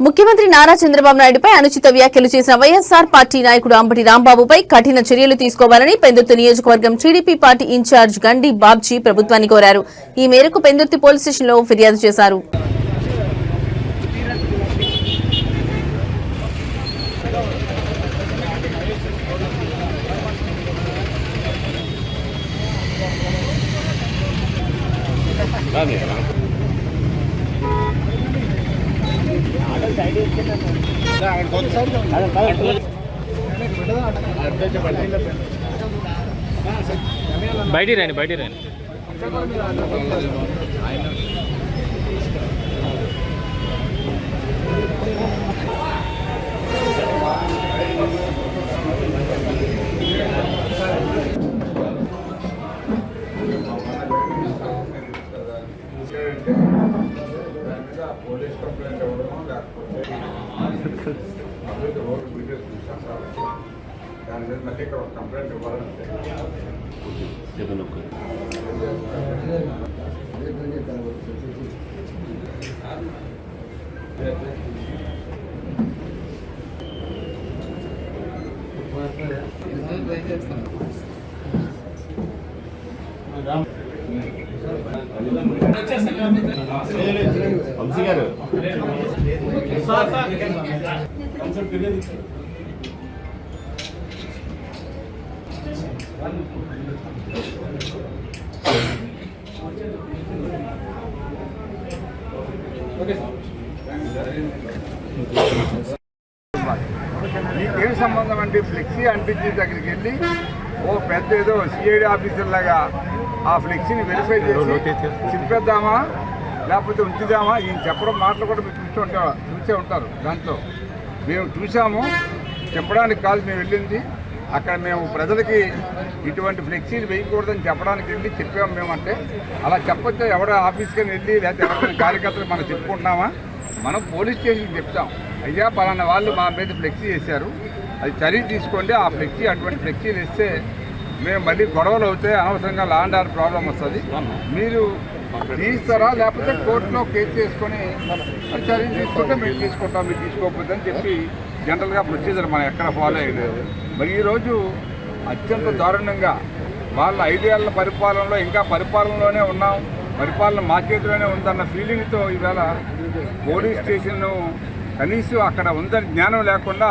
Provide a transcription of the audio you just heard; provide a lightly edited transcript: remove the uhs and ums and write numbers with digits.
ముఖ్యమంత్రి నారా చంద్రబాబు నాయుడుపై అనుచిత వ్యాఖ్యలు చేసిన వైఎస్సార్ పార్టీ నాయకుడు అంబటి రాంబాబుపై కఠిన చర్యలు తీసుకోవాలని పెందుర్తి నియోజకవర్గం టీడీపీ పార్టీ ఇన్ఛార్జ్ గండి బాబ్జీ ప్రభుత్వాన్ని కోరారు. ఈ మేరకు పెందుర్తి పోలీస్ స్టేషన్లో ఫిర్యాదు చేశారు. బయటికి రండి. పోలీస్ కంప్లైంట్ ఇవ్వడమో లేకపోతే రోడ్డు వీడియో చూసాం సార్, దాని మీద మళ్ళీ ఇక్కడ కంప్లైంట్ ఇవ్వాలంటే గారు నీకేం సంబంధం అండి? ఫ్లెక్సీ అంటించి దగ్గరికి వెళ్ళి ఓ పెద్ద ఏదో సిఐడి ఆఫీసర్ లాగా ఆ ఫ్లెక్సీని వెరిఫై చేసి చింపేద్దామా లేకపోతే ఉంచుదామా ఈయన చెప్పడం మాటలు కూడా మీరు చూసే ఉంటారు. దాంట్లో మేము చూసాము, చెప్పడానికి కాదు మేము వెళ్ళింది. అక్కడ మేము ప్రజలకి ఇటువంటి ఫ్లెక్సీలు వేయకూడదని చెప్పడానికి వెళ్ళి చెప్పాము. మేమంటే అలా చెప్పొచ్చా? ఎవడ ఆఫీస్కి వెళ్ళి లేకపోతే ఎవరైనా కార్యకర్తలు మనం చెప్పుకుంటున్నామా? మనం పోలీస్ స్టేషన్కి చెప్తాం, అయ్యా పలానా వాళ్ళు మా మీద ఫ్లెక్సీ వేశారు, అది చర్య తీసుకోండి. ఆ ఫ్లెక్సీ అటువంటి ఫ్లెక్సీలు వేస్తే మేము మళ్ళీ గొడవలు అవుతాయి, అనవసరంగా లా అండ్ ఆర్డర్ ప్రాబ్లం వస్తుంది. మీరు తీస్తారా లేకపోతే కోర్టులో కేసు చేసుకొని చర్య తీసుకుంటే మేము తీసుకుంటాం, మీరు తీసుకోకపోతే అని చెప్పి జనరల్గా ప్రొసీజర్ మనం ఎక్కడ ఫాలో అయ్యలేదు. మరి ఈరోజు అత్యంత దారుణంగా వాళ్ళ 5 ఏళ్ల పరిపాలనలో ఇంకా పరిపాలనలోనే ఉన్నాం, పరిపాలన మా చేతిలోనే ఉందన్న ఫీలింగ్తో ఈవేళ పోలీస్ స్టేషన్ కనీసం అక్కడ ఉందని జ్ఞానం లేకుండా